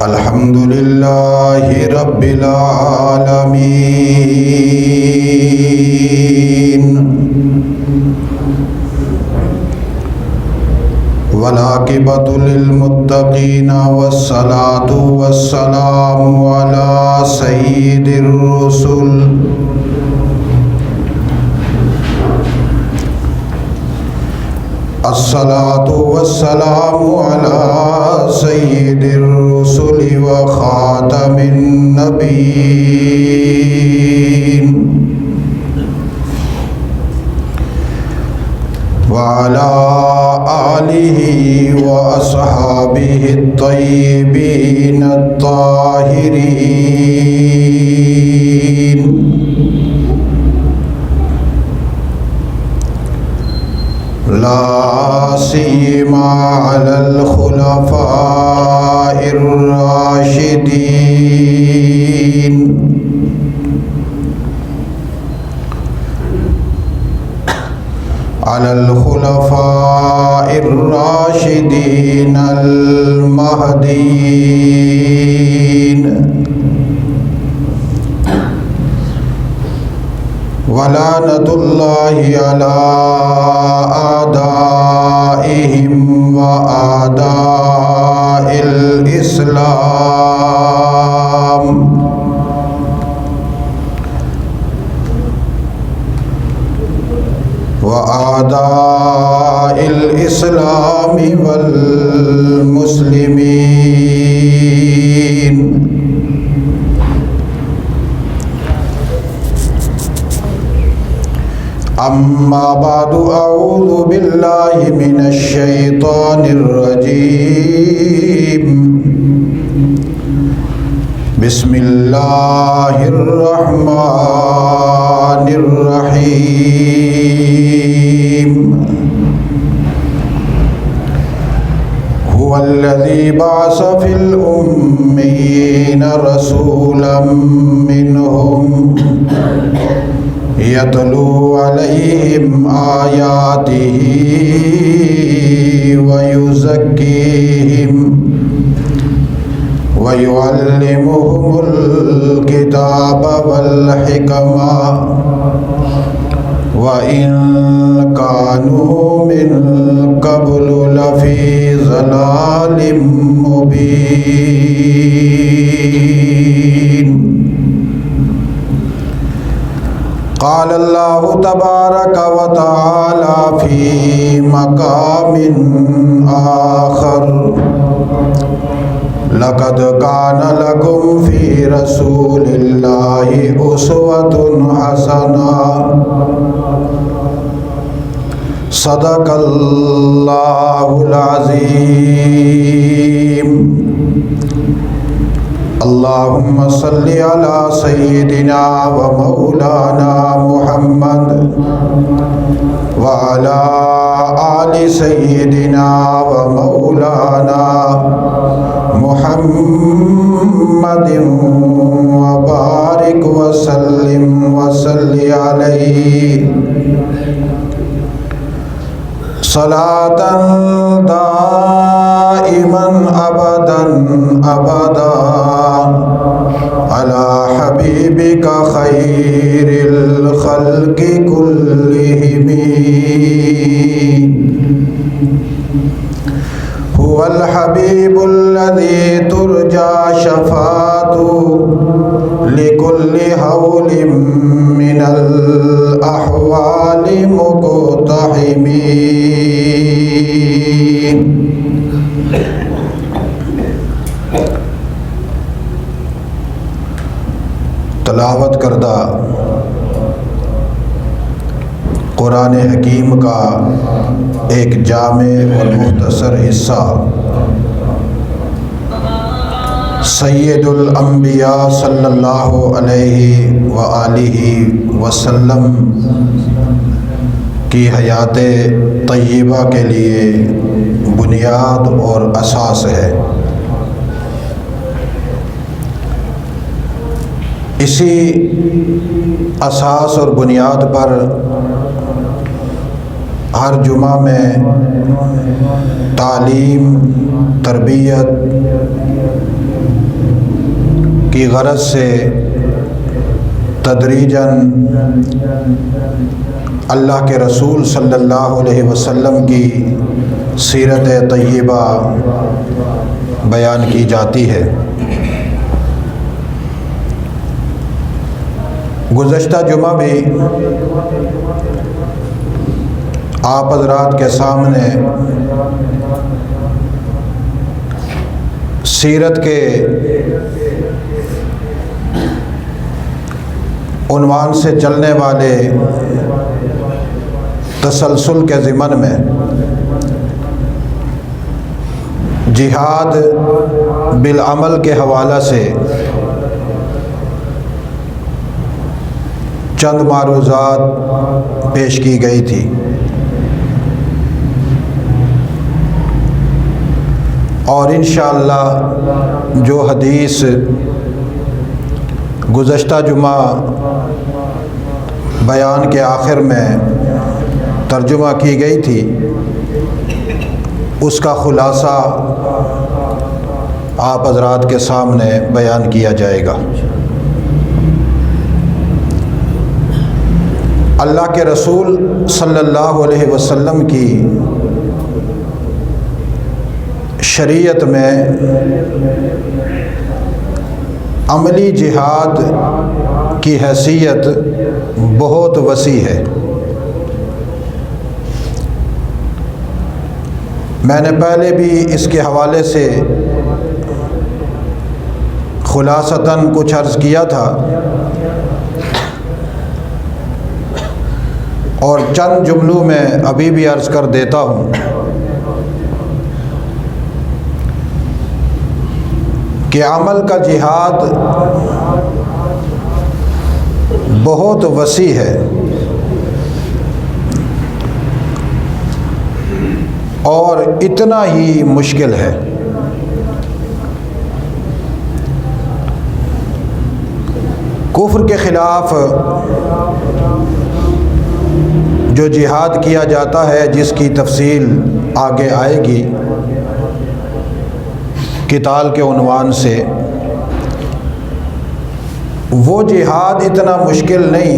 अल्हम्दुलिल्लाहि रब्बिल आलमीन वलाकिबतु लिल मुत्तकीन वस्सलातु वस्सलामु अला सय्यिदिर रुसुल अस्सलातु वस्सलामु अला सय्यिदिर रुसुलि व खातमिन नबीय्यीन व अला आलिहि व अस्हाबिहि अत्तय्यिबीन अत्ताहिरीन ला सियमा अलल खुलफाइर राशिदीन अलल खुलफाइर राशिदीन अल महदीन वलानतुल्लाहि अला आदाइहिम व आदाइल इस्लाम व आदाइल इस्लामी वल मुस्लिमीन अम्मा बादु अऊज़ु बिल्लाहि मिनश शैतानिर रजीम बिस्मिल्लाहिर रहमानिर रहीम हुवल्लज़ी बअस फिल उम्मिय्यीन रसूलन मिनहुम यतलू अलैहिम आयातिही व युज़क्कीहिम व युअल्लिमुहुमुल किताब वल हिकमा व इन कानू मिन क़ब्लु लफ़ी ज़लालिम मुबीन क़ाल अल्लाहु तबारक व तआला फ़ी मक़ामिन आख़र लक़द कान लकुम फ़ी रसूलिल्लाहि उस्वतुन हसना सदक़ल्लाहुल अज़ीम। अल्लाहुम्मा सल्लि अला सय्यिदिना व मौलाना मुहम्मद व अला आलि सय्यिदिना व मौलाना मुहम्मदिन व बारिक व सल्लिम व सल्लि अलैहि सलातन दाइमन अबदन अबदा अला हबीबिका खैरिल खल्क़ि कुल्लिहिम हुवल हबीबुल्लज़ी तुरजा शफ़ाअतु लिकुल्लि हौलिम मिनल अहवालि मुक़तहिमीन। तलावत करदा कुरान हकीम का एक जामे और मुख्तसर हिस्सा सैयदुल अंबिया सल्लल्लाहु अलैहि व आलिहि वसल्लम की हयात तय्यबा के लिए बुनियाद और असास है। इसी असास और बुनियाद पर हर जुमा में तालीम तरबियत की गरज से तदरीजन अल्लाह के रसूल सल्लल्लाहु अलैहि वसल्लम की सीरत तय्यबा बयान की जाती है। गुज़श्ता जुमा भी आप हज़रात के सामने सीरत के उन्वान से चलने वाले तसलसल के ज़िमन में जिहाद बिल अमल के हवाला से चंद मारूज़ात पेश की गई थी। और इंशाअल्लाह जो हदीस गुज़श्ता जुमा बयान के आखिर में तर्जुमा की गई थी, उसका ख़ुलासा आप हज़रात के सामने बयान किया जाएगा। अल्लाह के रसूल सल्लल्लाहु अलैहि वसल्लम की शरीयत में अमली जिहाद की हैसियत बहुत वसी है। मैंने पहले भी इसके हवाले से खुलासतन कुछ अर्ज़ किया था और चंद जुमलों में अभी भी अर्ज़ कर देता हूँ कि अमल का जिहाद बहुत वसी है और इतना ही मुश्किल है। कुफ्र के ख़िलाफ़ जो जिहाद किया जाता है, जिसकी तफसील आगे आएगी किताल के उन्वान से, वो जिहाद इतना मुश्किल नहीं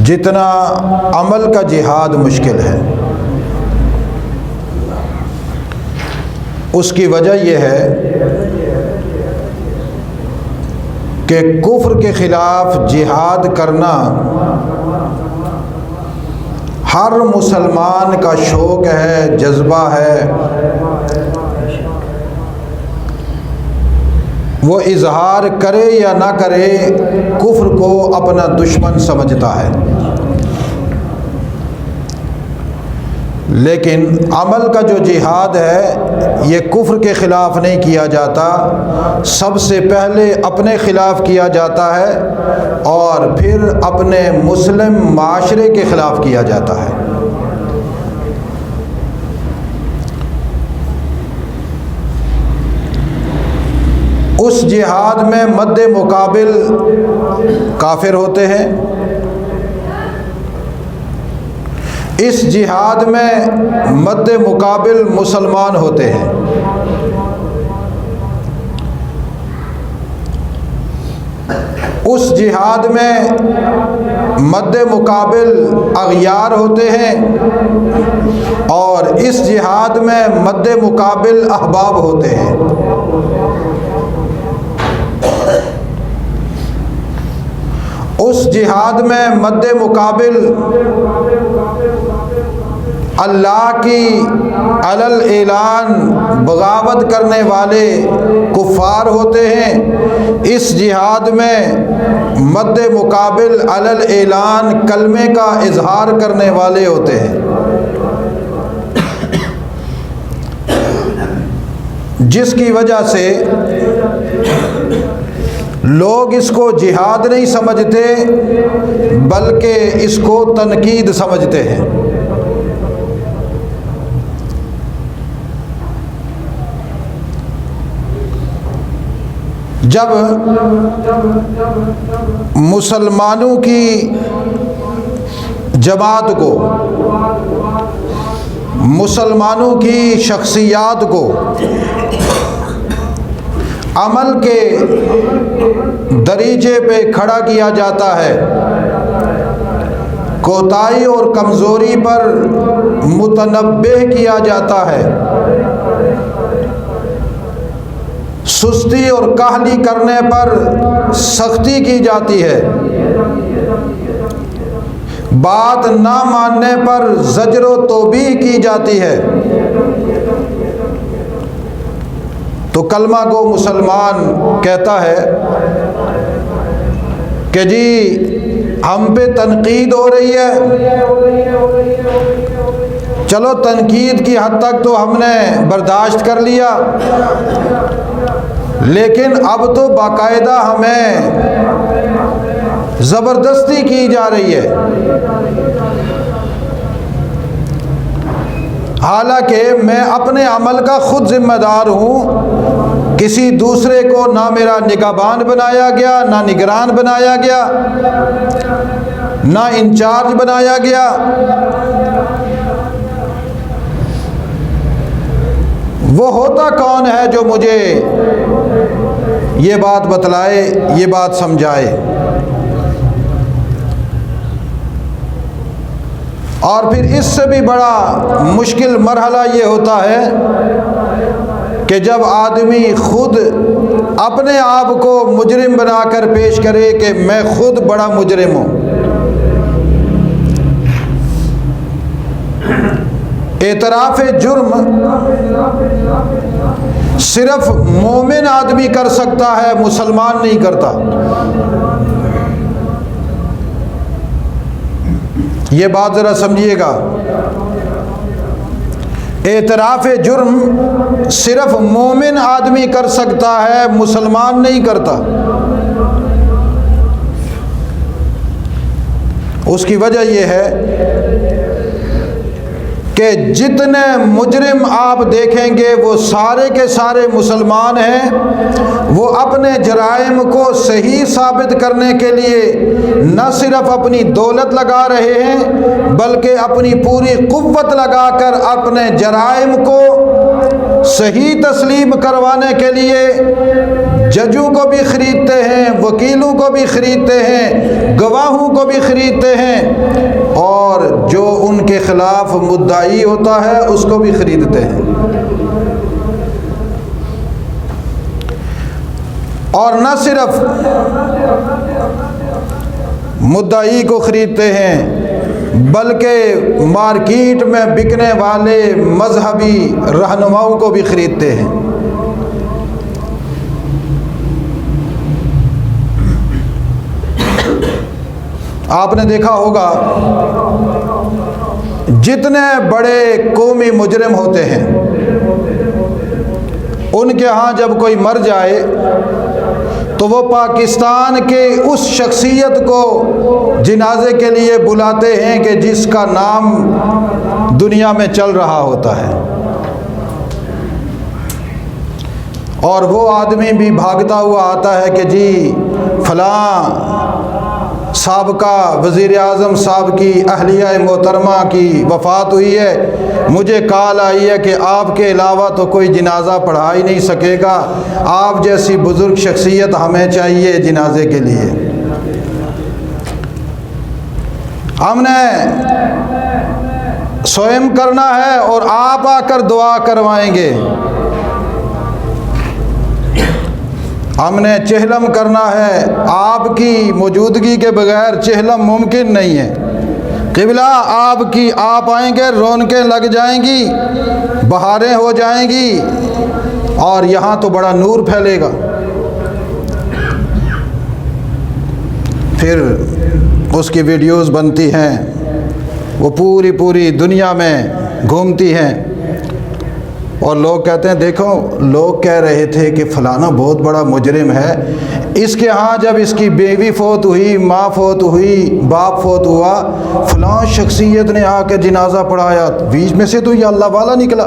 जितना अमल का जिहाद मुश्किल है। उसकी वजह यह है कि कुफ्र के ख़िलाफ़ जिहाद करना हर मुसलमान का शौक़ है, जज्बा है। वो इजहार करे या ना करे, कुफ्र को अपना दुश्मन समझता है। लेकिन अमल का जो जिहाद है, ये कुफ्र के ख़िलाफ़ नहीं किया जाता, सबसे पहले अपने ख़िलाफ़ किया जाता है और फिर अपने मुस्लिम माशरे के ख़िलाफ़ किया जाता है। उस जिहाद में मद्दे मुकाबिल काफिर होते हैं, इस जिहाद में मद्दे मुकाबिल मुसलमान होते हैं। उस जिहाद में मद्दे मुकाबिल अग़यार होते हैं और इस जिहाद में मद्दे मुकाबिल अहबाब होते हैं। उस जिहाद में मद्दे मुकाबिल अल्लाह की अलल ऐलान बगावत करने वाले कुफ़ार होते हैं। इस जिहाद में मद्दे मुकाबिल अलल ऐलान कलमे का इजहार करने वाले होते हैं, जिसकी वजह से लोग इसको जिहाद नहीं समझते बल्कि इसको तनकीद समझते हैं। जब मुसलमानों की जमात को, मुसलमानों की शख्सियात को अमल के दरीजे पे खड़ा किया जाता है, कोताही और कमज़ोरी पर मुतनब्बे किया जाता है, सुस्ती और काहली करने पर सख्ती की जाती है, बात ना मानने पर ज़ज्र व तौबीह की जाती है, तो कलमा को मुसलमान कहता है कि जी हम पे तनकीद हो रही है, चलो तनकीद की हद तक तो हमने बर्दाश्त कर लिया, लेकिन अब तो बाकायदा हमें ज़बरदस्ती की जा रही है। हालांकि मैं अपने अमल का खुद जिम्मेदार हूँ, किसी दूसरे को ना मेरा निगहबान बनाया गया, ना निगरान बनाया गया, ना इंचार्ज बनाया गया। वो होता कौन है जो मुझे ये बात बतलाए, ये बात समझाए। और फिर इससे भी बड़ा मुश्किल मरहला ये होता है कि जब आदमी खुद अपने आप को मुजरिम बनाकर पेश करे कि मैं खुद बड़ा मुजरिम हूँ। एतराफ़ जुर्म सिर्फ मोमिन आदमी कर सकता है, मुसलमान नहीं करता। ये बात ज़रा समझिएगा। एतराफ़ जुर्म सिर्फ मोमिन आदमी कर सकता है, मुसलमान नहीं करता। उसकी वजह यह है कि जितने मुजरिम आप देखेंगे वो सारे के सारे मुसलमान हैं। वो अपने जराइम को सही साबित करने के लिए न सिर्फ अपनी दौलत लगा रहे हैं, बल्कि अपनी पूरी कुव्वत लगाकर अपने जराइम को सही तस्लीम करवाने के लिए जजों को भी ख़रीदते हैं, वकीलों को भी ख़रीदते हैं, गवाहों को भी ख़रीदते हैं, और जो उनके ख़िलाफ़ मुद्दाई होता है उसको भी ख़रीदते हैं। और न सिर्फ मुद्दाई को ख़रीदते हैं, बल्कि मार्केट में बिकने वाले मजहबी रहनुमाओं को भी ख़रीदते हैं। आपने देखा होगा जितने बड़े कौमी मुजरिम होते हैं उनके यहाँ जब कोई मर जाए तो वो पाकिस्तान के उस शख्सियत को जनाजे के लिए बुलाते हैं कि जिसका नाम दुनिया में चल रहा होता है, और वो आदमी भी भागता हुआ आता है कि जी फ़लाँ साबका वज़ीर आज़म साहब की अहलिया मोहतरमा की वफ़ात हुई है, मुझे कॉल आई है कि आपके अलावा तो कोई जनाजा पढ़ा ही नहीं सकेगा, आप जैसी बुज़ुर्ग शख्सियत हमें चाहिए जनाजे के लिए। हमने स्वयं करना है और आप आकर दुआ करवाएंगे। हमने चहलम करना है, आपकी मौजूदगी के बगैर चहलम मुमकिन नहीं है। क़िबला आपकी आप आएंगे, रौनकें लग जाएंगी, बहारें हो जाएंगी, और यहाँ तो बड़ा नूर फैलेगा। फिर उसकी वीडियोस बनती हैं, वो पूरी पूरी दुनिया में घूमती हैं, और लोग कहते हैं देखो लोग कह रहे थे कि फ़लाना बहुत बड़ा मुजरिम है, इसके यहाँ जब इसकी बेवी फोत हुई, माँ फोत हुई, बाप फोत हुआ, फ़लाँ शख्सियत ने आके जनाजा पढ़ाया, बीच में से तो ये अल्लाह वाला निकला।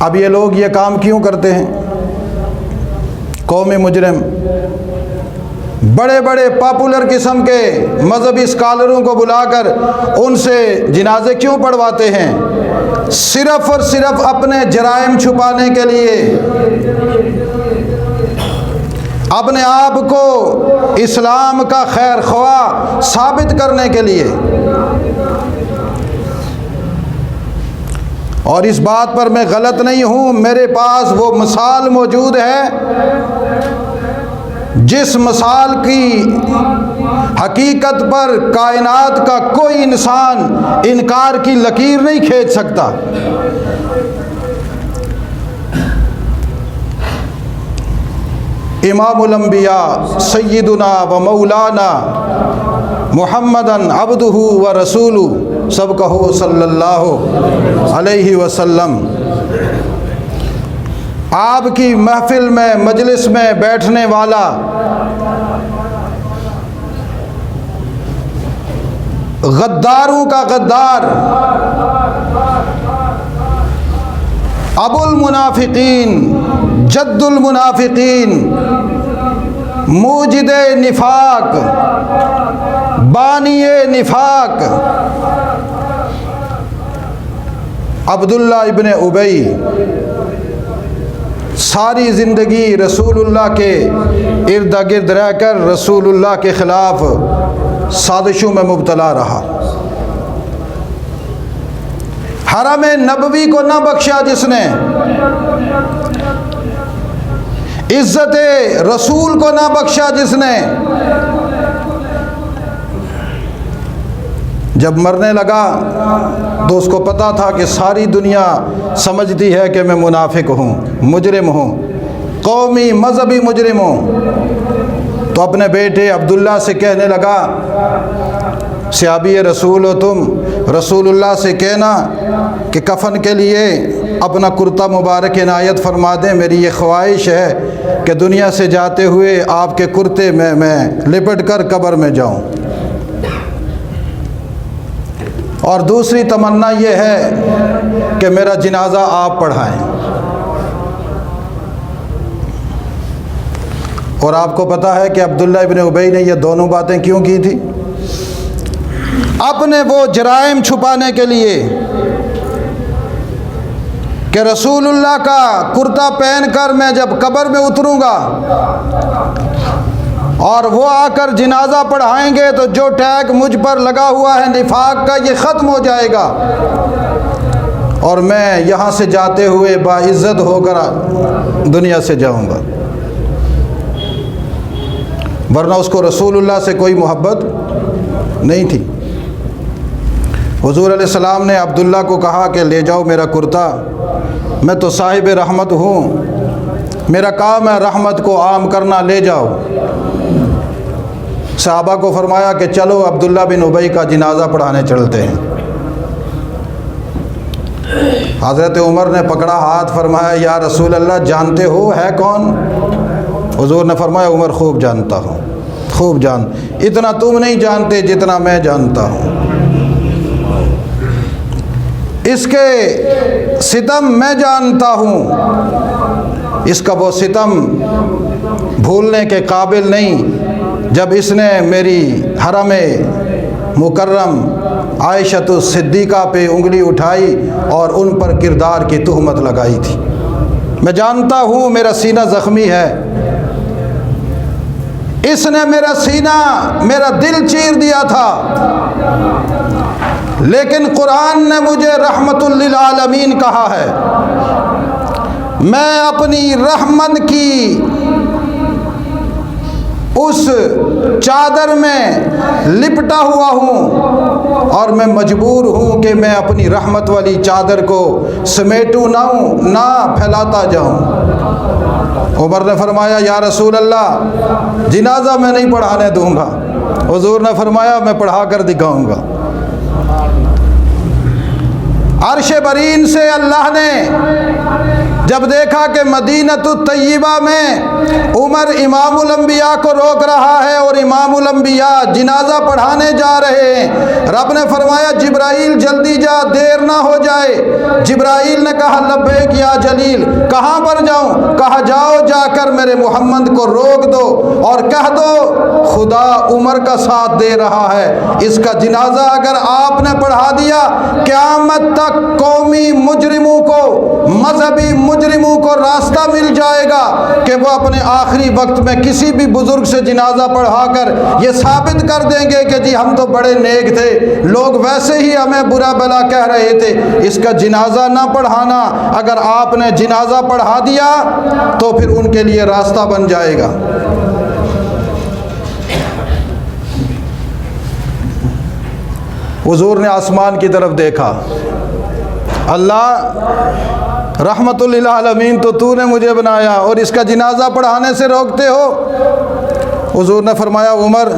अब ये लोग ये काम क्यों करते हैं? कौमी मुजरिम बड़े बड़े पॉपुलर किस्म के मजहबी स्कॉलरों को बुलाकर उनसे जनाजे क्यों पढ़वाते हैं? सिर्फ़ और सिर्फ अपने जराइम छुपाने के लिए, अपने आप को इस्लाम का खैर ख्वाह साबित करने के लिए। और इस बात पर मैं गलत नहीं हूँ, मेरे पास वो मिसाल मौजूद है जिस मिसाल की हकीकत पर कायनात का कोई इंसान इनकार की लकीर नहीं खींच सकता। इमामुल अंबिया सय्यदुना व मौलाना मुहम्मदन अब्दुहु व रसूलुहु सब कहो सल्लल्लाहु अलैहि वसल्लम। आपकी महफिल में, मजलिस में बैठने वाला गद्दारों का गद्दार, अबुल मुनाफिकीन, जद्दुल मुनाफिकीन, मूजिदे निफाक, बानिये निफाक अब्दुल्ला इब्ने उबई सारी ज़िंदगी रसूलुल्लाह के इर्द गिर्द रहकर रसूलुल्लाह के ख़िलाफ़ साजिशों में मुब्तला रहा। हरम नबवी को न बख्शा जिसने, इज़्ज़त रसूल को न बख्शा जिसने। जब मरने लगा तो उसको पता था कि सारी दुनिया समझती है कि मैं मुनाफिक हूँ, मुजरिम हूँ, कौमी मजहबी मुजरिम हूँ। तो अपने बेटे अब्दुल्ला से कहने लगा, सहाबी रसूल हो तुम, रसूलुल्लाह से कहना कि कफन के लिए अपना कुर्ता मुबारक इनायत फरमा दें। मेरी ये ख्वाहिश है कि दुनिया से जाते हुए आपके कुर्ते में मैं लिपट कर कब्र में जाऊँ। और दूसरी तमन्ना ये है कि मेरा जनाजा आप पढ़ाएं। और आपको पता है कि अब्दुल्ला इब्ने उबई ने ये दोनों बातें क्यों की थी? अपने वो जराइम छुपाने के लिए कि रसूलुल्लाह का कुर्ता पहनकर मैं जब कब्र में उतरूंगा और वो आकर जनाजा पढ़ाएंगे तो जो टैग मुझ पर लगा हुआ है निफाक का, ये ख़त्म हो जाएगा और मैं यहाँ से जाते हुए बाइज़्ज़त होकर दुनिया से जाऊँगा। वरना उसको रसूलुल्लाह से कोई मोहब्बत नहीं थी। हुज़ूर अलैहिस्सलाम ने अब्दुल्ला को कहा कि ले जाओ मेरा कुर्ता, मैं तो साहिब रहमत हूँ, मेरा काम है रहमत को आम करना, ले जाओ। सहाबा को फरमाया कि चलो अब्दुल्ला बिन उबई का जनाजा पढ़ाने चलते हैं। हज़रत उमर ने पकड़ा हाथ, फरमाया या रसूल अल्लाह जानते हो है कौन? हुज़ूर ने फरमाया उमर खूब जानता हूँ, खूब जान, इतना तुम नहीं जानते जितना मैं जानता हूँ। इसके सितम मैं जानता हूँ, इसका वो सितम भूलने के काबिल नहीं जब इसने मेरी हरम मुकर्रम आयशतु सिद्दीक़ा पे उंगली उठाई और उन पर किरदार की तुहमत लगाई थी। मैं जानता हूँ मेरा सीना ज़ख्मी है, इसने मेरा सीना, मेरा दिल चीर दिया था, लेकिन कुरान ने मुझे रहमतुल लिल आलमीन कहा है। मैं अपनी रहमत की उस चादर में लिपटा हुआ हूँ और मैं मजबूर हूँ कि मैं अपनी रहमत वाली चादर को समेटूँ ना फैलाता जाऊँ। उमर ने फरमाया या रसूल अल्लाह जनाजा मैं नहीं पढ़ाने दूँगा। हुज़ूर ने फरमाया मैं पढ़ा कर दिखाऊँगा। अर्श बरीन से अल्लाह ने जब देखा कि मदीनतुत तय्यबा में उमर इमामुल अंबिया को रोक रहा है और इमामुल अंबिया जिनाजा पढ़ाने जा रहे हैं, रब ने फरमाया जिब्राइल जल्दी जा, देर ना हो जाए। जिब्राइल ने कहा लब्बैक या जलील, कहाँ पर जाऊँ? कहा जाओ जाकर मेरे मोहम्मद को रोक दो और कह दो खुदा उमर का साथ दे रहा है, इसका जिनाजा अगर आपने पढ़ा दिया क़यामत तक कौमी मुजरिमों को, मजहबी मुजरिमों को रास्ता मिल जाएगा कि वो अपने आखिरी वक्त में किसी भी बुजुर्ग से जिनाजा पढ़ाकर ये साबित कर देंगे कि जी हम तो बड़े नेक थे, लोग वैसे ही हमें बुरा भला कह रहे थे। इसका जिनाजा ना पढ़ाना, अगर आपने जिनाजा पढ़ा दिया तो फिर उनके लिए रास्ता बन जाएगा। हुजूर ने आसमान की तरफ देखा, अल्लाह रहमतुल लिल आलमीन तो तूने मुझे बनाया और इसका जिनाजा पढ़ाने से रोकते हो। हुजूर ने फरमाया उमर,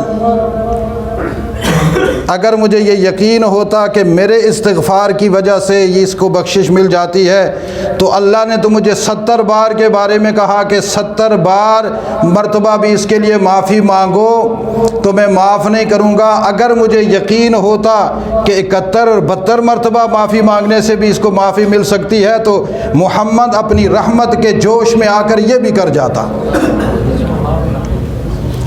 अगर मुझे ये यकीन होता कि मेरे इस्तिग़फ़ार की वजह से ये इसको बख्शिश मिल जाती है तो अल्लाह ने तो मुझे 70 बार के बारे में कहा कि 70 बार मर्तबा भी इसके लिए माफ़ी मांगो तो मैं माफ़ नहीं करूँगा। अगर मुझे यकीन होता कि 71 और 72 मर्तबा माफ़ी मांगने से भी इसको माफ़ी मिल सकती है तो मोहम्मद अपनी रहमत के जोश में आकर ये भी कर जाता,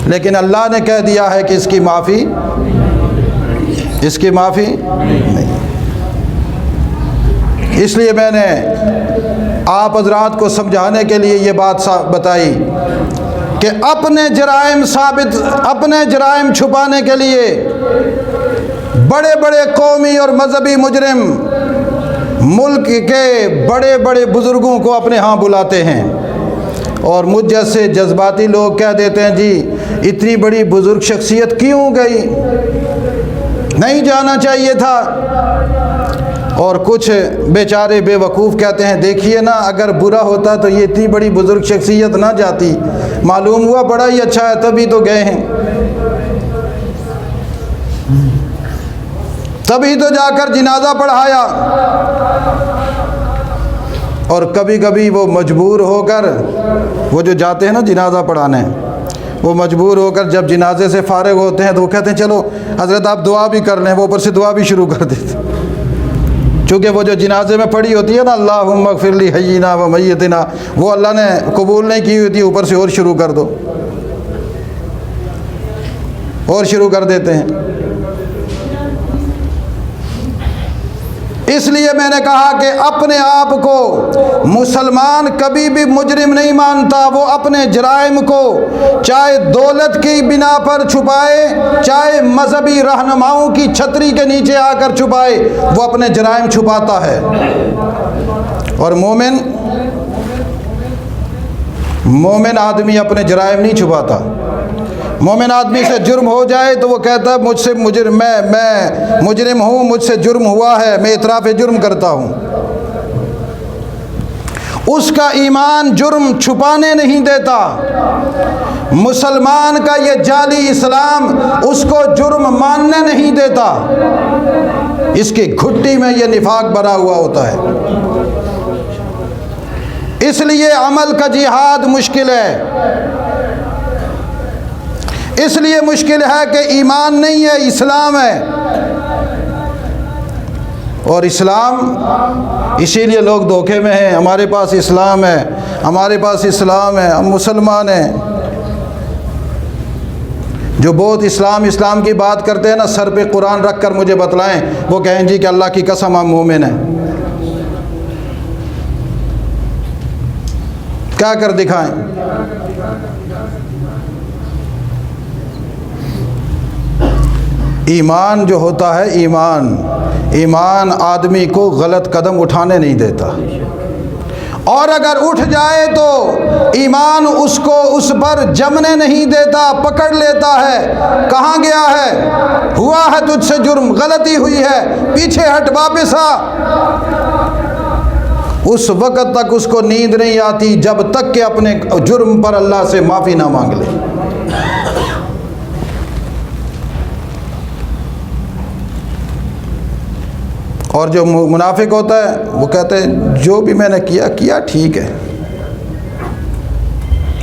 लेकिन अल्लाह ने कह दिया है कि इसकी माफ़ी नहीं। इसलिए मैंने आप हज़रात को समझाने के लिए ये बात बताई कि अपने जराइम छुपाने के लिए बड़े बड़े कौमी और मजहबी मुजरिम मुल्क के बड़े बड़े बुज़ुर्गों को अपने यहाँ बुलाते हैं और मुझ जैसे जज्बाती लोग कह देते हैं जी इतनी बड़ी बुज़ुर्ग शख्सियत क्यों गई, नहीं जाना चाहिए था। और कुछ बेचारे बेवकूफ़ कहते हैं देखिए ना, अगर बुरा होता तो ये इतनी बड़ी बुज़ुर्ग शख्सियत ना जाती, मालूम हुआ बड़ा ही अच्छा है तभी तो गए हैं, तभी तो जाकर जिनाजा पढ़ाया। और कभी कभी वो मजबूर होकर, वो जो जाते हैं ना जिनाजा पढ़ाने, वो मजबूर होकर जब जिनाजे से फारिग होते हैं तो वो कहते हैं चलो हज़रत आप दुआ भी कर लें, वो ऊपर से दुआ भी शुरू कर देते। चूँकि वो जो जिनाजे में पढ़ी होती है ना अल्लाहुम्मा इग़फ़िर ली हय्यिना व मय्यितिना, वो अल्लाह ने कबूल नहीं की होती, ऊपर से और शुरू कर दो, और शुरू कर देते हैं। इसलिए मैंने कहा कि अपने आप को मुसलमान कभी भी मुजरिम नहीं मानता, वो अपने जराइम को चाहे दौलत की बिना पर छुपाए, चाहे मजहबी रहनुमाओं की छतरी के नीचे आकर छुपाए, वो अपने जराइम छुपाता है। और मोमिन आदमी अपने जराइम नहीं छुपाता। मोमिन आदमी से जुर्म हो जाए तो वो कहता है मुझसे मैं मुजरिम हूँ, मुझसे जुर्म हुआ है, मैं इतराफ़ जुर्म करता हूँ। उसका ईमान जुर्म छुपाने नहीं देता। मुसलमान का ये जाली इस्लाम उसको जुर्म मानने नहीं देता, इसकी घुट्टी में ये निफाक बना हुआ होता है। इसलिए अमल का जिहाद मुश्किल है, इसलिए मुश्किल है कि ईमान नहीं है, इस्लाम है। और इस्लाम, इसीलिए लोग धोखे में हैं, हमारे पास इस्लाम है, हमारे पास इस्लाम है, हम मुसलमान हैं। जो बहुत इस्लाम की बात करते हैं ना, सर पे कुरान रख कर मुझे बतलाएं, वो कहें जी कि अल्लाह की कसम हम मोमिन हैं। क्या कर दिखाएं? ईमान जो होता है, ईमान आदमी को गलत कदम उठाने नहीं देता, और अगर उठ जाए तो ईमान उसको उस पर जमने नहीं देता, पकड़ लेता है। कहाँ गया है, हुआ है तुझसे जुर्म, गलती हुई है, पीछे हट, वापस आ। उस वक़्त तक उसको नींद नहीं आती जब तक कि अपने जुर्म पर अल्लाह से माफ़ी ना मांग ले। और जो मुनाफिक होता है वो कहते हैं जो भी मैंने किया ठीक है,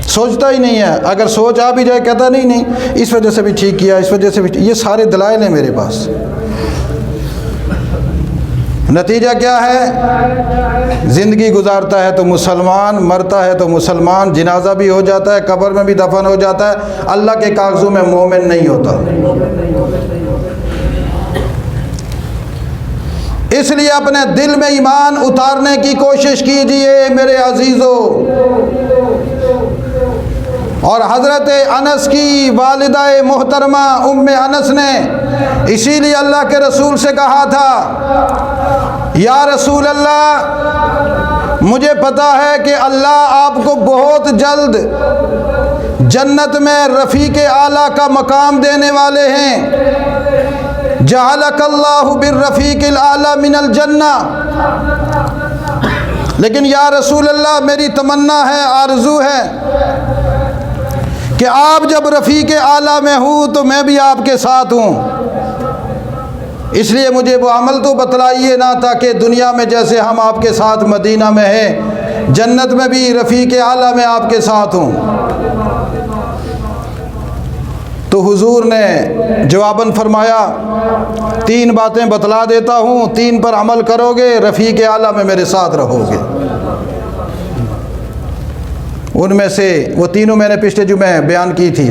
सोचता ही नहीं है। अगर सोच आ भी जाए कहता नहीं इस वजह से भी ठीक किया, इस वजह से भी। ये सारे दलाइल हैं मेरे पास। नतीजा क्या है? ज़िंदगी गुजारता है तो मुसलमान, मरता है तो मुसलमान, जनाजा भी हो जाता है, कब्र में भी दफन हो जाता है, अल्लाह के कागज़ों में मोमिन नहीं होता। इसलिए अपने दिल में ईमान उतारने की कोशिश कीजिए मेरे अजीज़ों। और हज़रत अनस की वालिदा मोहतरमा उम्मे अनस ने इसीलिए अल्लाह के रसूल से कहा था, या रसूल अल्लाह, मुझे पता है कि अल्लाह आपको बहुत जल्द जन्नत में रफ़ीक़ आला का मकाम देने वाले हैं। जअलकल्लाहु बिर्रफ़ीक़िल आला मिनल जन्ना। लेकिन या रसूल अल्लाह, मेरी तमन्ना है, आरज़ू है कि आप जब रफ़ीक़ आला में हूँ तो मैं भी आपके साथ हूँ। इसलिए मुझे वो अमल तो बतलाइए ना, ताकि दुनिया में जैसे हम आपके साथ मदीना में हैं, जन्नत में भी रफ़ीक़ आला में आपके साथ हूँ। तो हुजूर ने जवाबन फरमाया, 3 बातें बतला देता हूँ, 3 पर अमल करोगे रफ़ीक़ आला में मेरे साथ रहोगे। उनमें से वो तीनों मैंने पिछले जुमे बयान की थी,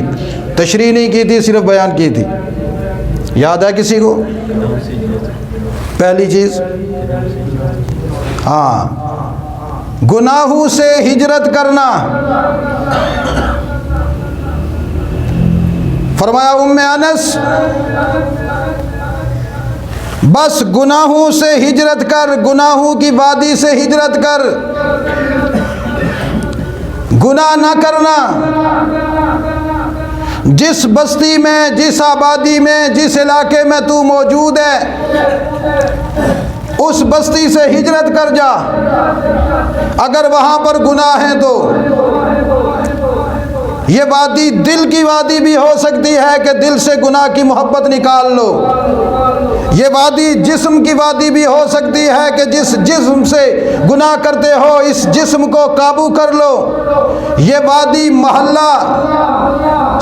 तशरीह नहीं की थी, सिर्फ बयान की थी। याद है किसी को? पहली चीज़, हाँ, गुनाहों से हिजरत करना। फरमाया उम्मे अनस, बस गुनाहों से हिजरत कर, गुनाहों की वादी से हिजरत कर, गुनाह ना करना। जिस बस्ती में, जिस आबादी में, जिस इलाके में तू मौजूद है, उस बस्ती से हिजरत कर जा। अगर वहाँ पर गुनाह है तो ये वादी दिल की वादी भी हो सकती है कि दिल से गुनाह की मोहब्बत निकाल लो। ये वादी जिस्म की वादी भी हो सकती है कि जिस जिस्म से गुनाह करते हो इस जिस्म को काबू कर लो। ये वादी मोहल्ला,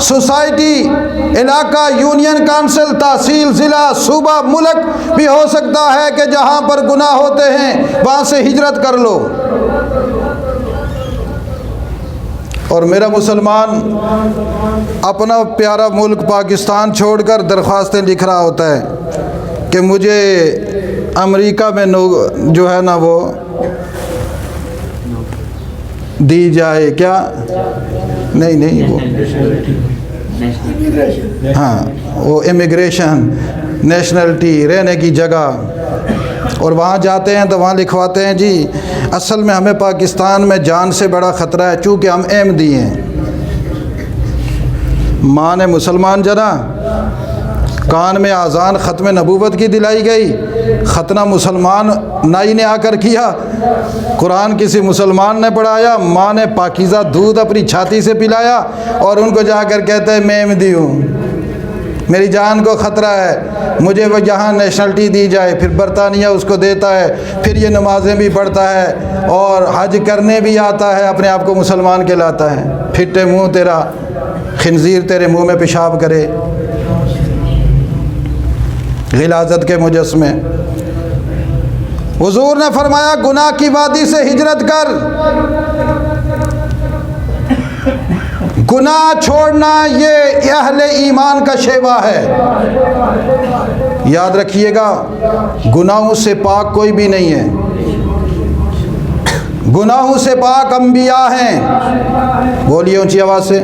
सोसाइटी, इलाका, यूनियन काउंसिल, तहसील, ज़िला, सूबा, मुल्क भी हो सकता है कि जहाँ पर गुनाह होते हैं वहाँ से हिजरत कर लो। और मेरा मुसलमान अपना प्यारा मुल्क पाकिस्तान छोड़कर दरख्वास्तें लिख रहा होता है कि मुझे अमेरिका में जो है ना वो दी जाए, क्या नहीं वो हाँ वो इमिग्रेशन, नेशनलिटी, रहने की जगह। और वहाँ जाते हैं तो वहाँ लिखवाते हैं जी असल में हमें पाकिस्तान में जान से बड़ा ख़तरा है चूँकि हम अहमदी हैं। माँ ने मुसलमान जना, कान में आज़ान ख़त्म नबूवत की दिलाई गई, ख़तना मुसलमान नाई ने आकर किया, कुरान किसी मुसलमान ने पढ़ाया, माँ ने पाकीज़ा दूध अपनी छाती से पिलाया और उनको जाकर कहते हैं मैं अहमदी हूँ, मेरी जान को ख़तरा है, मुझे वो यहाँ नेशनलिटी दी जाए। फिर बरतानिया उसको देता है, फिर ये नमाज़ें भी पढ़ता है और हज करने भी आता है, अपने आप को मुसलमान कहलाता है। फिटे मुँह तेरा खिंजीर तेरे मुँह में पेशाब करे, गिलाज़त के मुजस्मे। हुज़ूर ने फरमाया गुनाह की वादी से हिजरत कर। गुनाह छोड़ना ये अहले ईमान का शेवा है। याद रखिएगा, गुनाहों से पाक कोई भी नहीं है, गुनाहों से पाक अंबिया हैं। बोलिए ऊंची आवाज़ से,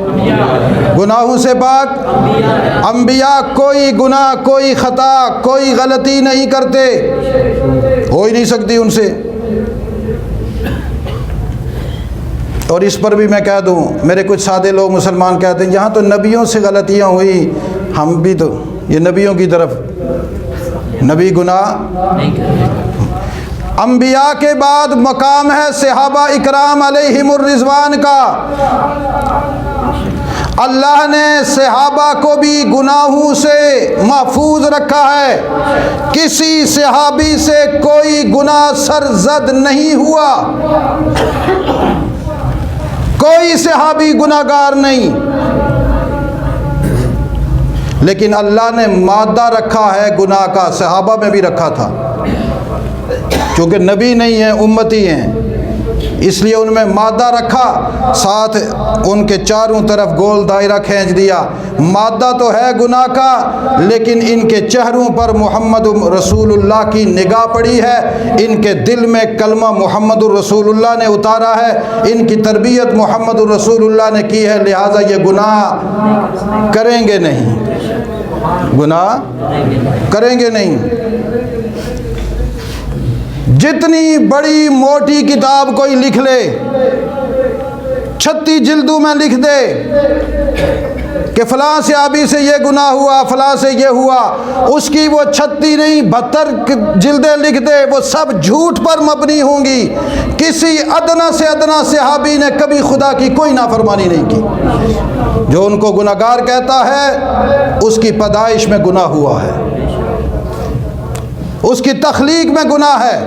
गुनाहों से पाक अंबिया कोई गुनाह, कोई ख़ता, कोई गलती नहीं करते, हो ही नहीं सकती उनसे। और इस पर भी मैं कह दूं, मेरे कुछ सादे लोग मुसलमान कहते हैं यहाँ तो नबियों से गलतियाँ हुई, हम भी तो ये नबियों की तरफ, नबी गुनाह। अंबिया के बाद मकाम है सहाबा इकराम अलैहिमुर रिज़वान का। अल्लाह ने सहाबा को भी गुनाहों से महफूज रखा है। किसी सहाबी से कोई गुनाह सरजद नहीं हुआ, कोई सहाबी गुनाहगार नहीं। लेकिन अल्लाह ने मादा रखा है गुनाह का, सहाबा में भी रखा था। क्योंकि नबी नहीं है, उम्मती हैं, इसलिए उनमें मादा रखा, साथ उनके चारों तरफ गोल दायरा खींच दिया। मादा तो है गुनाह का, लेकिन इनके चेहरों पर मोहम्मद रसूलुल्लाह की निगाह पड़ी है। इनके दिल में कलमा मोहम्मद रसूलुल्लाह ने उतारा है, इनकी तरबियत मोहम्मद रसूलुल्लाह ने की है। लिहाजा ये गुनाह करेंगे नहीं, गुनाह करेंगे नहीं। जितनी बड़ी मोटी किताब कोई लिख ले, 36 जिल्दों में लिख दे कि फ़लाँ सहाबी से ये गुनाह हुआ, फ़लाँ से ये हुआ, उसकी वो 36 नहीं 72 जिल्दें लिख दे, वो सब झूठ पर मबनी होंगी। किसी अदना से अदना सहाबी ने कभी खुदा की कोई नाफरमानी नहीं की। जो उनको गुनाहगार कहता है, उसकी पैदाइश में गुनाह हुआ है, उसकी तख्लीक में गुनाह है।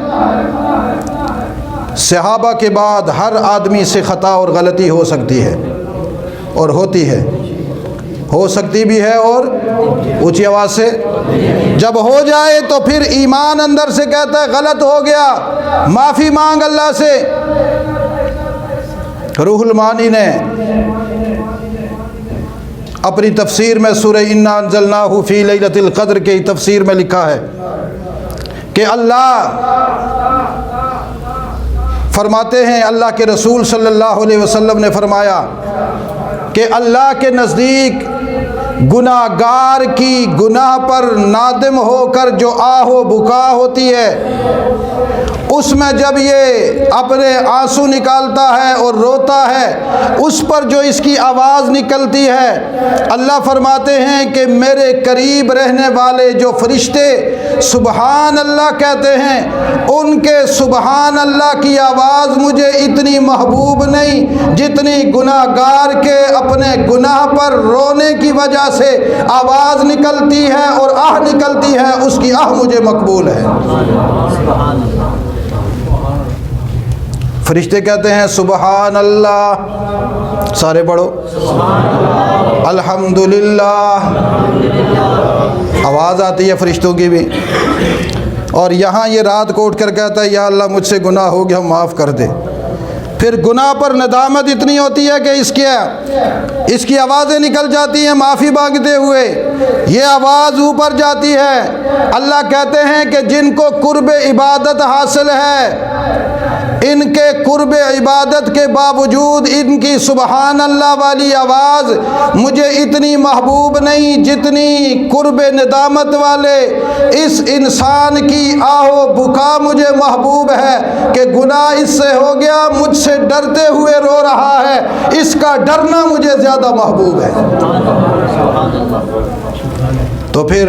सहाबा के बाद हर आदमी से ख़ता और गलती हो सकती है और होती है, हो सकती भी है। और ऊंची आवाज़ से जब हो जाए तो फिर ईमान अंदर से कहता है गलत हो गया, माफ़ी मांग अल्लाह से। रूहुल मानी ने अपनी तफसीर में सूरह इन्ना अंज़लनाहु फ़ी लैलतिल क़द्र की तफसीर में लिखा है कि अल्लाह फरमाते हैं, अल्लाह के रसूल सल्लल्लाहु अलैहि वसल्लम ने फरमाया कि अल्लाह के नज़दीक गुनाहगार की गुनाह पर नादिम होकर जो आहो बुका होती है, उसमें जब ये अपने आंसू निकालता है और रोता है, उस पर जो इसकी आवाज़ निकलती है, अल्लाह फरमाते हैं कि मेरे करीब रहने वाले जो फरिश्ते सुबहान अल्लाह कहते हैं, उनके सुबहान अल्लाह की आवाज़ मुझे इतनी महबूब नहीं जितनी गुनाहगार के अपने गुनाह पर रोने की वजह से आवाज़ निकलती है और आह निकलती है, उसकी आह मुझे मकबूल है। फरिश्ते कहते हैं सुबहान अल्लाह, सारे पढ़ो अल्हम्दुलिल्लाह। आवाज़ आती है फरिश्तों की भी। और यहाँ ये रात को उठ कर कहता है या अल्लाह मुझसे गुनाह हो गया, माफ़ कर दे। फिर गुनाह पर नदामत इतनी होती है कि इसकी आवाज़ें निकल जाती हैं माफ़ी मांगते हुए, ये आवाज़ ऊपर जाती है। अल्लाह कहते हैं कि जिनको कुर्ब इबादत हासिल है, इनके कुर्ब इबादत के बावजूद इनकी सुबहान अल्लाह वाली आवाज़ मुझे इतनी महबूब नहीं जितनी कुर्ब निदामत वाले इस इंसान की आहो बुका मुझे महबूब है कि गुनाह इससे हो गया, मुझसे डरते हुए रो रहा है, इसका डरना मुझे ज़्यादा महबूब है। तो फिर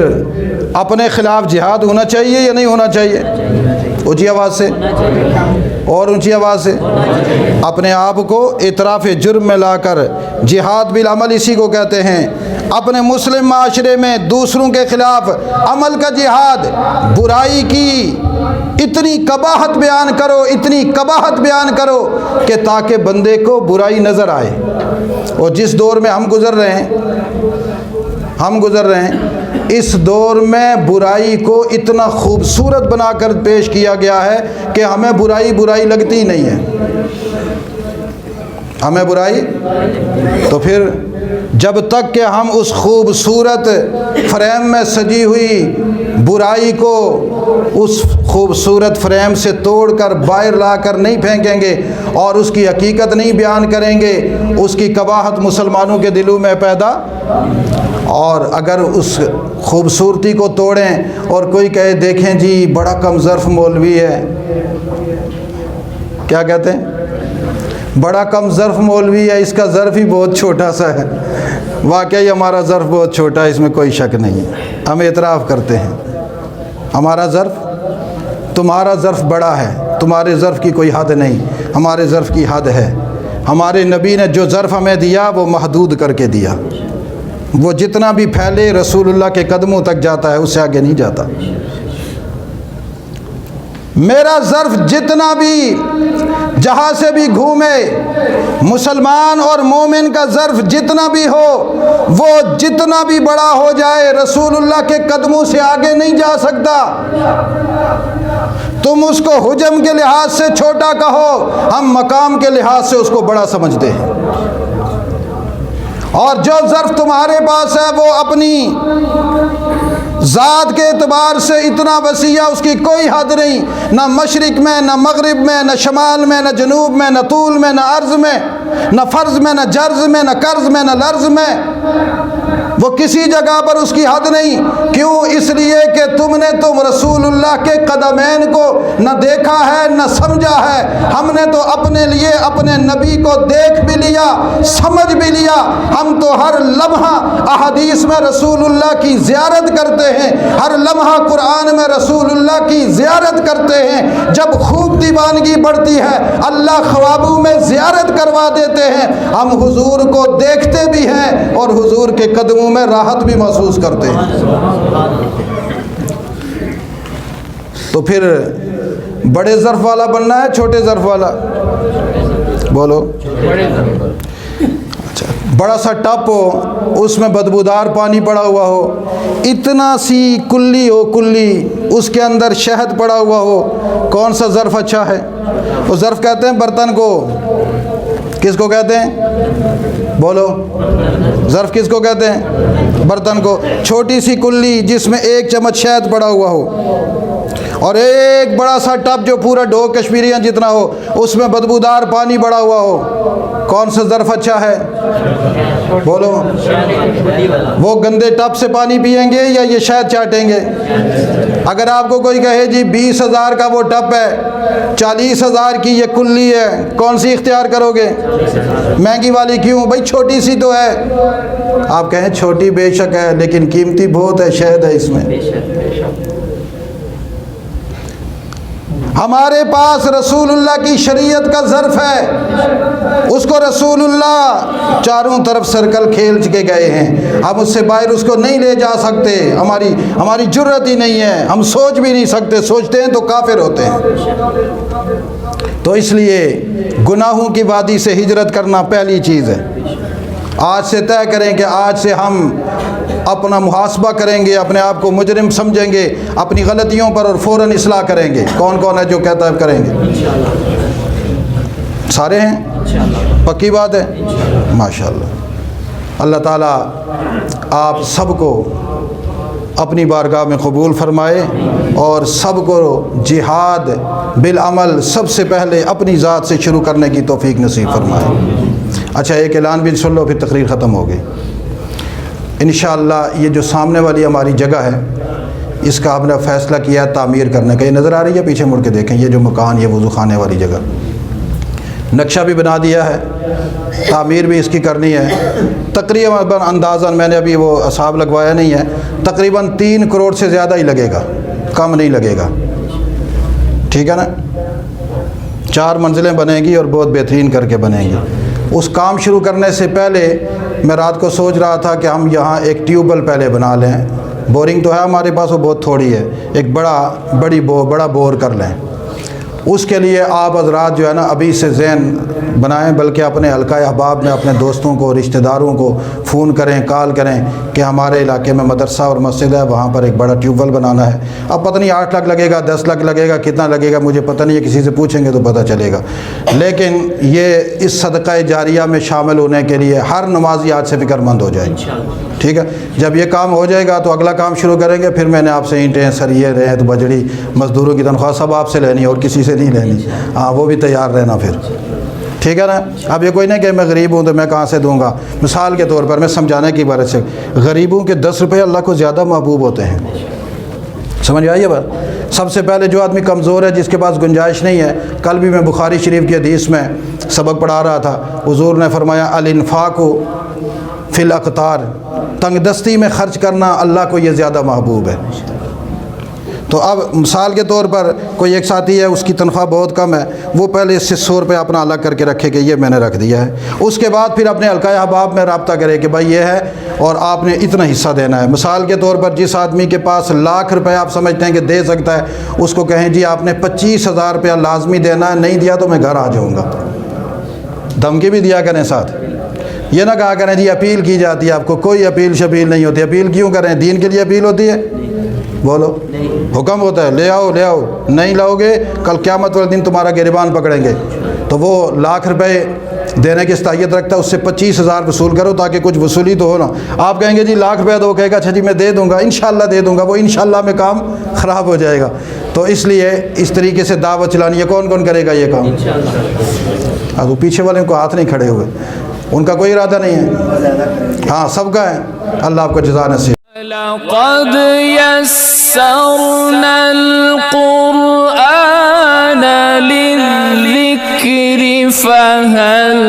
अपने ख़िलाफ़ जिहाद होना चाहिए या नहीं होना चाहिए? ऊँची आवाज़ से और ऊँची आवाज़ से अपने आप को इतराफ़ जुर्म में लाकर जिहाद बिल अमल इसी को कहते हैं। अपने मुस्लिम माशरे में दूसरों के ख़िलाफ़ अमल का जिहाद, बुराई की इतनी कबाहत बयान करो, इतनी कबाहत बयान करो कि ताकि बंदे को बुराई नज़र आए। और जिस दौर में हम गुज़र रहे हैं इस दौर में बुराई को इतना खूबसूरत बनाकर पेश किया गया है कि हमें बुराई बुराई लगती नहीं है, हमें बुराई। तो फिर जब तक कि हम उस खूबसूरत फ्रेम में सजी हुई बुराई को उस खूबसूरत फ्रेम से तोड़कर बाहर लाकर नहीं फेंकेंगे और उसकी हकीकत नहीं बयान करेंगे, उसकी कबाहत मुसलमानों के दिलों में पैदा। और अगर उस खूबसूरती को तोड़ें और कोई कहे देखें जी बड़ा कम ज़र्फ़ मौलवी है, क्या कहते हैं, बड़ा कम ज़र्फ़ मौलवी है, इसका ज़र्फ़ ही बहुत छोटा सा है। वाकई हमारा ज़र्फ़ बहुत छोटा है, इसमें कोई शक नहीं है, हम एतराफ़ करते हैं हमारा ज़र्फ़। तुम्हारा ज़र्फ़ बड़ा है, तुम्हारे ज़र्फ़ की कोई हद नहीं, हमारे ज़र्फ़ की हद है। हमारे नबी ने जो ज़र्फ़ हमें दिया वो महदूद करके दिया। वो जितना भी फैले रसूलुल्लाह के कदमों तक जाता है, उससे आगे नहीं जाता। मेरा ज़र्फ़ जितना भी जहाँ से भी घूमे, मुसलमान और मोमिन का ज़र्फ़ जितना भी हो, वो जितना भी बड़ा हो जाए, रसूलुल्लाह के कदमों से आगे नहीं जा सकता। तुम उसको हुजम के लिहाज से छोटा कहो, हम मकाम के लिहाज से उसको बड़ा समझते हैं। और जो ज़र्फ़ तुम्हारे पास है वो अपनी ज़ात के एतबार से इतना वसीया, उसकी कोई हद नहीं, न मशरिक़ में, न मग़रिब में, न शमाल में, न जनूब में, न तूल में, न अर्ज़ में, न फ़र्ज़ में, न जर्ज़ में, न कर्ज़ में, न लर्ज़ में। वो किसी जगह पर उसकी हद नहीं। क्यों? इसलिए कि तुम रसूलुल्लाह के कदमैन को न देखा है न समझा है। हमने तो अपने लिए अपने नबी को देख भी लिया, समझ भी लिया। हम तो हर लम्हा अहदीस में रसूलुल्लाह की ज़ियारत करते हैं, हर लम्हा कुरान में रसूलुल्लाह की ज़ियारत करते हैं। जब खूब दीवानगी बढ़ती है, अल्लाह ख्वाबों में ज़ियारत करवा देते हैं। हम हुजूर को देखते भी हैं और हुजूर के कदमों में राहत भी महसूस करते हैं। तो फिर बड़े ज़र्फ़ वाला बनना है, छोटे ज़र्फ़ वाला? बोलो। अच्छा, बड़ा सा टप हो, उसमें बदबूदार पानी पड़ा हुआ हो, इतना सी कुल्ली हो, कुल्ली उसके अंदर शहद पड़ा हुआ हो, कौन सा ज़र्फ़ अच्छा है? वो ज़र्फ़ कहते हैं बर्तन को। किसको कहते हैं? बोलो। ज़र्फ़ किसको कहते हैं? बर्तन को। छोटी सी कुल्ली जिसमें 1 चम्मच शहद पड़ा हुआ हो, और एक बड़ा सा टब जो पूरा ढो कश्मीरियाँ जितना हो, उसमें बदबूदार पानी पड़ा हुआ हो, कौन सा ज़र्फ़ अच्छा है? बोलो। वो गंदे टब से पानी पिएंगे या ये शहद चाटेंगे? अगर आपको कोई कहे जी 20,000 का वो टब है, 40,000 की ये कुल्ली है, कौन सी इख्तियार करोगे? महंगी वाली क्यों? भाई छोटी सी तो है। आप कहें छोटी बेशक है, लेकिन कीमती बहुत है, शहद है इसमें। हमारे पास रसूलुल्लाह की शरीयत का ज़र्फ़ है, उसको रसूलुल्लाह चारों तरफ सर्कल खेल के गए हैं। हम उससे बाहर उसको नहीं ले जा सकते, हमारी जुर्रत ही नहीं है, हम सोच भी नहीं सकते, सोचते हैं तो काफिर होते हैं। तो इसलिए गुनाहों की वादी से हिजरत करना पहली चीज़ है। आज से तय करें कि आज से हम अपना मुहासबा करेंगे, अपने आप को मुजरिम समझेंगे, अपनी गलतियों पर और फ़ौरन इस्लाह करेंगे। कौन कौन है जो कहता है करेंगे? सारे हैं? पक्की बात है? माशाअल्लाह। अल्लाह ताला आप सबको अपनी बारगाह में कबूल फरमाए और सबको जिहाद बिल अमल सबसे पहले अपनी ज़ात से शुरू करने की तौफीक नसीब फरमाए। अच्छा, एक ऐलान भी सुन लो, फिर तकरीर ख़त्म हो गई। इंशाअल्लाह ये जो सामने वाली हमारी जगह है, इसका हमने फ़ैसला किया है तामीर करने का। ये नज़र आ रही है, पीछे मुड़ के देखें, ये जो मकान, ये वज़ू खाने वाली जगह, नक्शा भी बना दिया है, तामीर भी इसकी करनी है। तकरीबन अंदाज़न मैंने अभी वो हिसाब लगवाया नहीं है, तकरीबन 3 करोड़ से ज़्यादा ही लगेगा, कम नहीं लगेगा। ठीक है ना? 4 मंजिलें बनेंगी और बहुत बेहतरीन करके बनेंगी। उस काम शुरू करने से पहले मैं रात को सोच रहा था कि हम यहाँ एक ट्यूबवेल पहले बना लें। बोरिंग तो है हमारे पास, वो बहुत थोड़ी है, एक बड़ा बोर कर लें। उसके लिए आप हज़रात जो है ना अभी से ज़हन बनाएं, बल्कि अपने हल्का अहबाब में अपने दोस्तों को, रिश्तेदारों को फ़ोन करें, कॉल करें कि हमारे इलाके में मदरसा और मस्जिद है, वहाँ पर एक बड़ा ट्यूबवेल बनाना है। अब पता नहीं 8 लाख लगेगा, 10 लाख लगेगा, कितना लगेगा मुझे पता नहीं है, किसी से पूछेंगे तो पता चलेगा। लेकिन ये इस सदक़ा जारिया में शामिल होने के लिए हर नमाजी आज से फ़िक्रमंद हो जाए। ठीक है, जब ये काम हो जाएगा तो अगला काम शुरू करेंगे। फिर मैंने आपसे ईंटें, सरिये, रेत, बजड़ी, मज़दूरों की तनख्वाह सब आपसे लेनी और किसी से नहीं लेनी। हाँ, वो भी तैयार रहना फिर। ठीक है ना? अब ये कोई नहीं कि मैं गरीब हूँ तो मैं कहाँ से दूँगा। मिसाल के तौर पर मैं समझाने की बात से, गरीबों के 10 रुपये अल्लाह को ज़्यादा महबूब होते हैं। समझ में आई है बात? सबसे पहले जो आदमी कमज़ोर है, जिसके पास गुंजाइश नहीं है, कल भी मैं बुखारी शरीफ की हदीस में सबक पढ़ा रहा था, हुज़ूर ने फरमाया अल इन्फ़ाक़ु फ़िल अक़तार, तंगदस्ती में ख़र्च करना अल्लाह को ये ज़्यादा महबूब है। तो अब मिसाल के तौर पर कोई एक साथी है, उसकी तनख्वाह बहुत कम है, वो पहले इससे 100 रुपये अपना अलग करके रखे कि ये मैंने रख दिया है। उसके बाद फिर अपने हल्का अहबाब में रब्ता करे कि भाई ये है और आपने इतना हिस्सा देना है। मिसाल के तौर पर जिस आदमी के पास लाख रुपए आप समझते हैं कि दे सकता है, उसको कहें जी आपने 25,000 रुपया लाजमी देना है, नहीं दिया तो मैं घर आ जाऊँगा। धमकी भी दिया करें साथ। ये ना कहा करें जी अपील की जाती है, आपको कोई अपील शपील नहीं होती। अपील क्यों करें? दीन के लिए अपील होती है? बोलो, हुक्म होता है ले आओ ले आओ, नहीं लाओगे कल क़यामत वाले दिन तुम्हारा गिरबान पकड़ेंगे। तो वो लाख रुपए देने की सलाहियत रखता है, उससे 25,000 वसूल करो ताकि कुछ वसूली तो हो ना। आप कहेंगे जी लाख रुपया दो, कहेगा अच्छा जी मैं दे दूंगा, इंशाल्लाह दे दूंगा, वो इंशाल्लाह में काम ख़राब हो जाएगा। तो इसलिए इस तरीके से दावत चलानी है। कौन कौन करेगा ये काम? अब वो पीछे वाले को हाथ नहीं खड़े हुए, उनका कोई इरादा नहीं है। हाँ सबका है। अल्लाह आपको जज़ा नसीब। लक़द यस्सरनल क़ुरआन लिज़्ज़िक्रि फ़हल